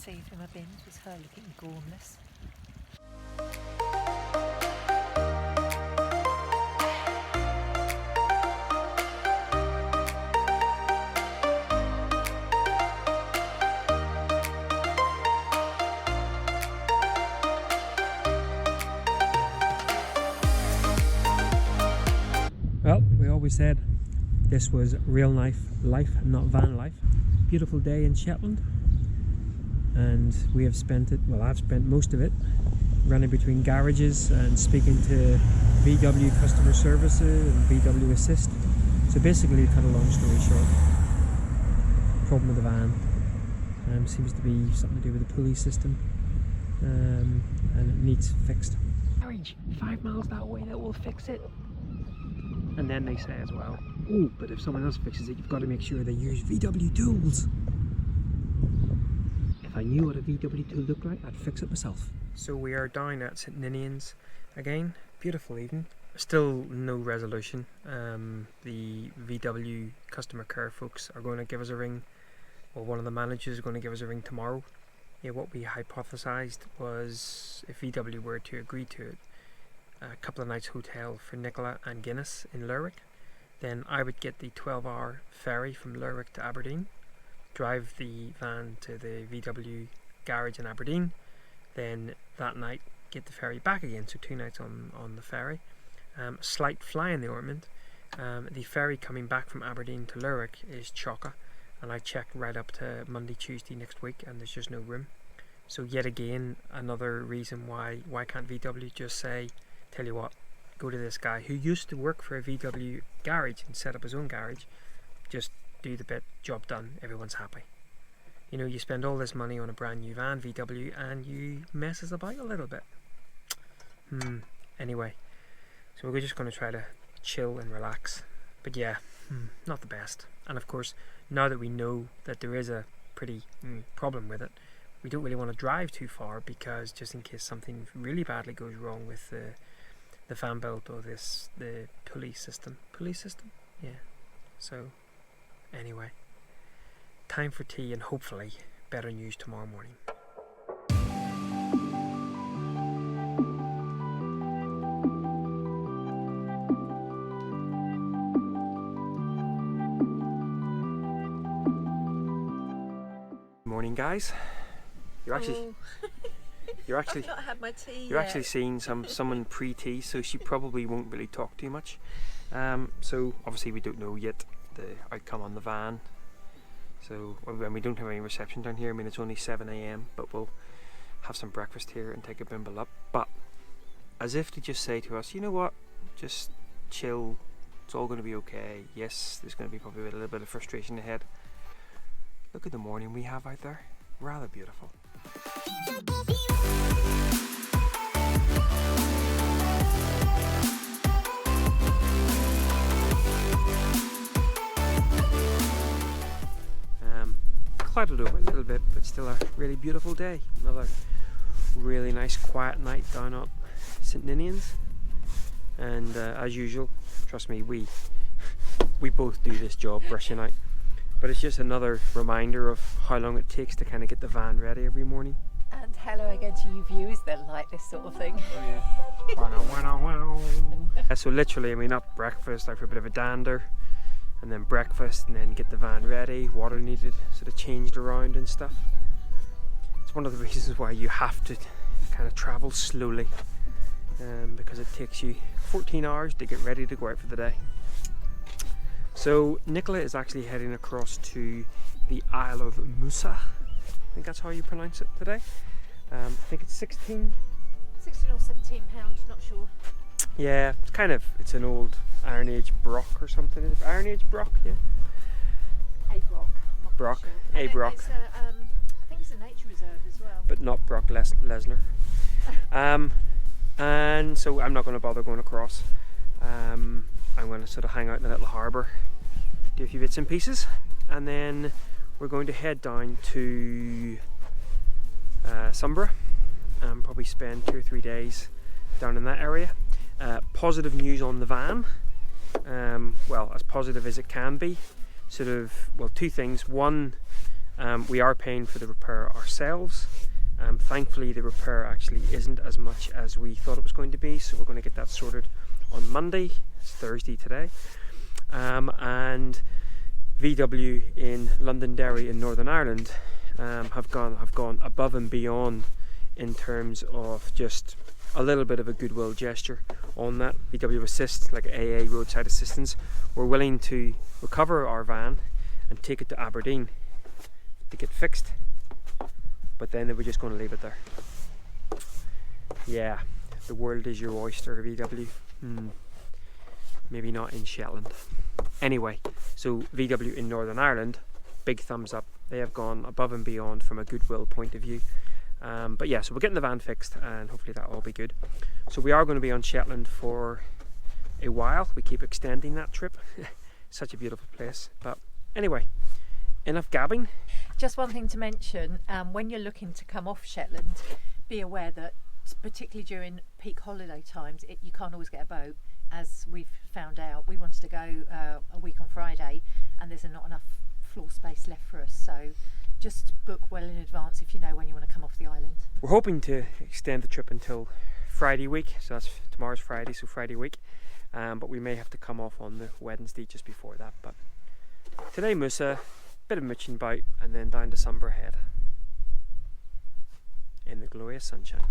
see from my bins was her looking gormless. Well, we always said this was real life, not van life. Beautiful day in Shetland, and we have spent it, well, I've spent most of it running between garages and speaking to VW customer services and VW assist. So basically, to cut a long story short, problem with the van seems to be something to do with the pulley system, and it needs fixed. Garage 5 miles that way, that will fix it. And then they say as well, oh, but if someone else fixes it, you've got to make sure they use VW tools. If I knew what a VW tool looked like, I'd fix it myself. So we are down at St Ninian's again. Beautiful evening. Still no resolution. The VW customer care folks are going to give us a ring, or one of the managers is going to give us a ring tomorrow. Yeah, what we hypothesised was if VW were to agree to it, a couple of nights hotel for Nicola and Guinness in Lerwick, then I would get the 12-hour ferry from Lerwick to Aberdeen, drive the van to the VW garage in Aberdeen, then that night get the ferry back again, so 2 nights on the ferry. Slight fly in the ointment, the ferry coming back from Aberdeen to Lerwick is chocker, and I checked right up to Monday, Tuesday next week, and there's just no room. So yet again, another reason why can't VW just say, tell you what, go to this guy who used to work for a VW garage and set up his own garage, just do the bit, job done, everyone's happy. You know, you spend all this money on a brand new van, VW, and you mess us about a little bit. Anyway, so we're just going to try to chill and relax. But yeah, not the best. And of course, now that we know that there is a pretty problem with it, we don't really want to drive too far, because just in case something really badly goes wrong with the fan belt or the pulley system. Yeah. So anyway, time for tea and hopefully better news tomorrow morning. Morning, guys. You're actually I've not had my tea You're yet. actually seeing someone pre-tea, so she probably won't really talk too much. So obviously we don't know yet the outcome on the van. So when we don't have any reception down here, I mean it's only 7 AM, but we'll have some breakfast here and take a bimble up. But as if to just say to us, you know what, just chill, it's all going to be okay. Yes, there's going to be probably a little bit of frustration ahead. Look at the morning we have out there, rather beautiful. Clouded over a little bit, but still a really beautiful day. Another really nice quiet night down at St Ninian's, and as usual, trust me, we both do this job brushing out, but it's just another reminder of how long it takes to kind of get the van ready every morning. And hello again to you viewers that like this sort of thing. Oh yeah. So literally, I mean, up breakfast, out for a bit of a dander, and then breakfast, and then get the van ready, water needed, sort of changed around and stuff. It's one of the reasons why you have to kind of travel slowly, because it takes you 14 hours to get ready to go out for the day. So Nicola is actually heading across to the Isle of Musa. I think that's how you pronounce it today. I think it's 16 or 17 pounds, not sure. Yeah, it's an old Iron Age brock or something. Is it Iron Age brock? Yeah. A brock. Brock. Sure. A brock. I think it's a nature reserve as well. But not Brock Lesnar. And so I'm not going to bother going across. I'm going to sort of hang out in the little harbour, do a few bits and pieces, and then we're going to head down to Sunborough and probably spend 2 or 3 days down in that area. Positive news on the van, well, as positive as it can be. Sort of, well, 2 things. One, We are paying for the repair ourselves. Thankfully the repair actually isn't as much as we thought it was going to be, so we're going to get that sorted on Monday. It's Thursday today. And VW in Londonderry in Northern Ireland have gone above and beyond in terms of just a little bit of a goodwill gesture on that. VW Assist, like AA roadside assistance, we're willing to recover our van and take it to Aberdeen to get fixed, but then they were just going to leave it there. Yeah, the world is your oyster, VW. Maybe not in Shetland. Anyway, so VW in Northern Ireland, big thumbs up. They have gone above and beyond from a goodwill point of view. But yeah, so we're getting the van fixed and hopefully that'll all be good. So we are going to be on Shetland for a while. We keep extending that trip. Such a beautiful place. But anyway, enough gabbing. Just one thing to mention, when you're looking to come off Shetland, be aware that particularly during peak holiday times, you can't always get a boat. As we've found out, we wanted to go a week on Friday and there's not enough floor space left for us, so just book well in advance if you know when you want to come off the island. We're hoping to extend the trip until Friday week, so that's tomorrow's Friday, so Friday week, but we may have to come off on the Wednesday just before that. But today Musa, bit of mooching about and then down to Sunburn Head in the glorious sunshine.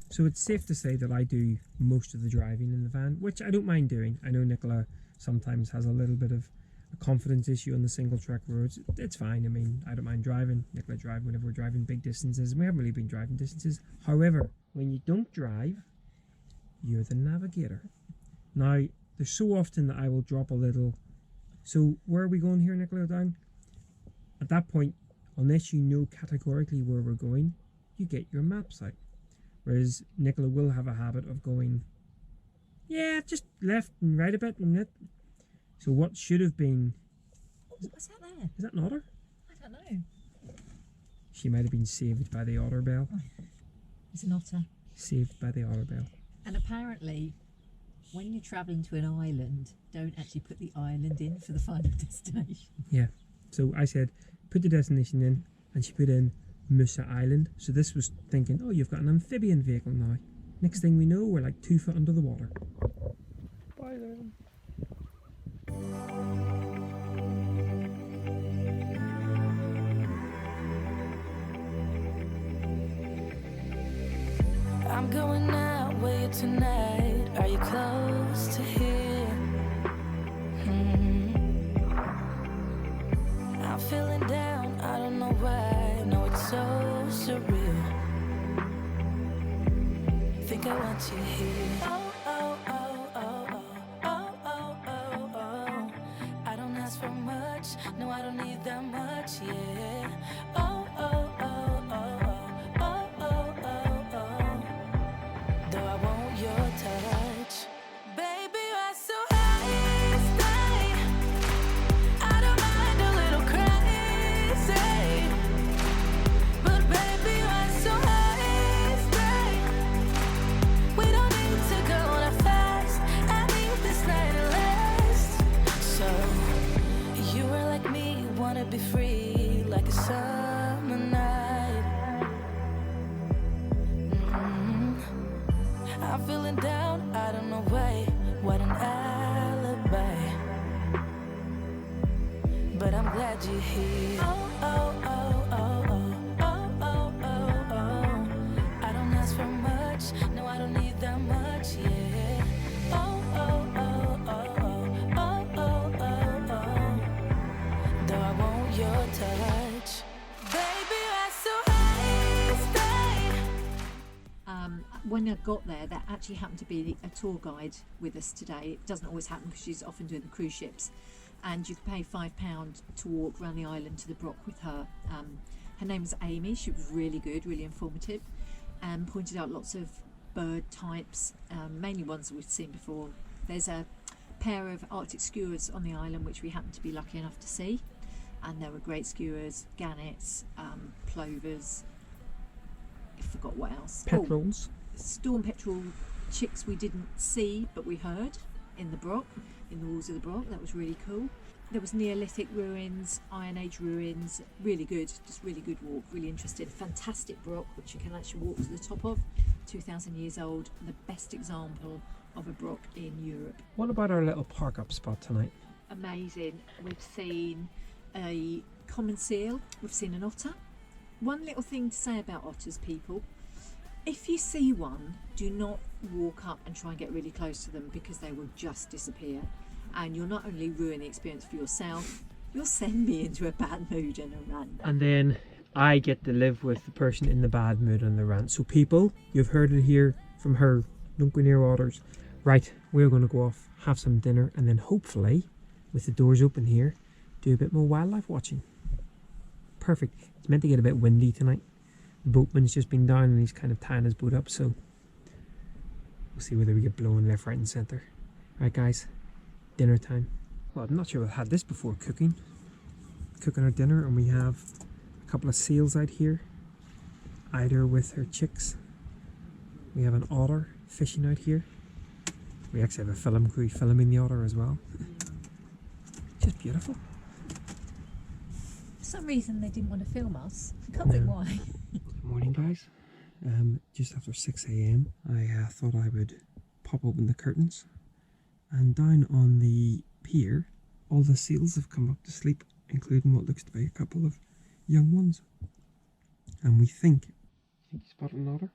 So it's safe to say that I do most of the driving in the van, which I don't mind doing. I know Nicola sometimes has a little bit of a confidence issue on the single track roads. It's fine. I mean, I don't mind driving. Nicola drives whenever we're driving big distances. We haven't really been driving distances. However, when you don't drive, you're the navigator. Now, there's so often that I will drop a little. So where are we going here, Nicola? Down? At that point, unless you know categorically where we're going, you get your maps out. Whereas Nicola will have a habit of going, yeah, just left and right a bit and that. So what should have been... What's that there? Is that an otter? I don't know. She might have been saved by the otter bell. It's an otter. Saved by the otter bell. And apparently, when you're travelling to an island, don't actually put the island in for the final destination. Yeah. So I said, put the destination in, and she put in Musa Island. So this was thinking, oh, you've got an amphibian vehicle now. Next thing we know, we're like 2 foot under the water. Bye then. I'm going out with you tonight. Are you close to here? I'm feeling down, I don't know why. No, it's so surreal. Think I want you here. Oh, oh, oh, oh, oh, oh, oh, oh. I don't ask for much, no, I don't need that much, yeah. Oh, oh, oh, oh, oh, oh, oh, oh. Though I want your touch, baby, you're so high, stay. I don't mind a little crazy, but baby, you're so high, stay. We don't need to go that fast. I need this night to last. So you are like me, wanna be free like a summer night. I'm feeling down, I don't know why. What an alibi. But I'm glad you're here. Oh, oh, oh, oh, oh, oh, oh, oh, oh. I don't ask for much, no, I don't need that much, yeah. Oh, oh, oh, oh, oh, oh, oh, oh, oh. Though I want your touch, baby, you're so high, stay. When I got there, there actually happened to be a tour guide with us today. It doesn't always happen because she's often doing the cruise ships, and you can pay £5 to walk around the island to the Brock with her. Her name was Amy. She was really good, really informative, and pointed out lots of bird types, mainly ones that we've seen before. There's a pair of Arctic skuas on the island which we happened to be lucky enough to see, and there were great skuas, gannets, plovers, I forgot what else. Petrels. Storm petrel chicks we didn't see but we heard in the Brock, in the walls of the Brock. That was really cool. There was Neolithic ruins, Iron Age ruins, really good, just really good walk, really interesting. Fantastic brook, which you can actually walk to the top of, 2,000 years old, the best example of a brook in Europe. What about our little park up spot tonight? Amazing. We've seen a common seal, we've seen an otter. One little thing to say about otters, people, if you see one, do not walk up and try and get really close to them, because they will just disappear. And you'll not only ruin the experience for yourself, you'll send me into a bad mood and a rant. And then I get to live with the person in the bad mood and the rant. So people, you've heard it here from her. Don't go near Otters. Right, we're going to go off, have some dinner, and then hopefully, with the doors open here, do a bit more wildlife watching. Perfect. It's meant to get a bit windy tonight. The boatman's just been down and he's kind of tying his boat up, so we'll see whether we get blown left, right and centre. Right guys, dinner time. Well, I'm not sure we've had this before, cooking our dinner, and we have a couple of seals out here, Ida with her chicks. We have an otter fishing out here. We actually have a film crew filming the otter as well. Just beautiful. For some reason they didn't want to film us. I can't think why. Morning guys. Just after 6 a.m. I thought I would pop open the curtains, and down on the pier all the seals have come up to sleep, including what looks to be a couple of young ones. And we think... You spotted an otter?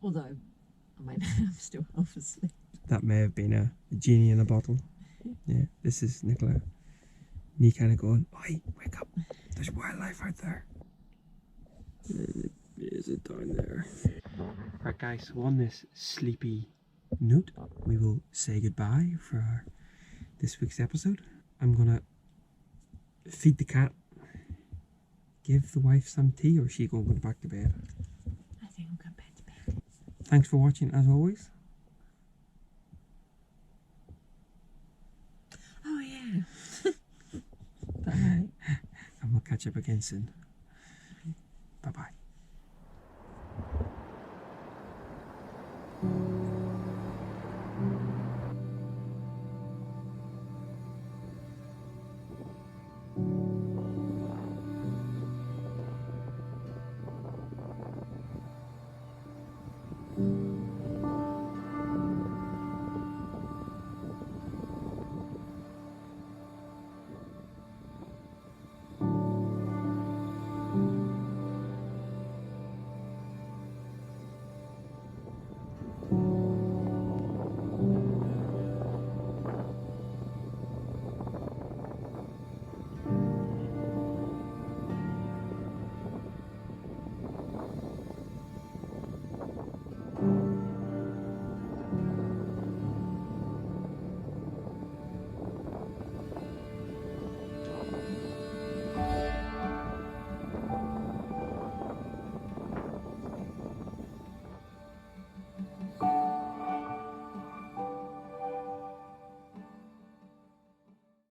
Although, I might have still half asleep. That may have been a genie in a bottle. Yeah, this is Nicola. Me kind of going, oi, wake up, there's wildlife out there. Is it down there? Right guys, so on this sleepy note, we will say goodbye for this week's episode. I'm gonna feed the cat, give the wife some tea, or is she going to go back to bed? I think I'm going back to bed. Thanks for watching as always. Oh yeah. And we'll catch up again soon. Bye bye.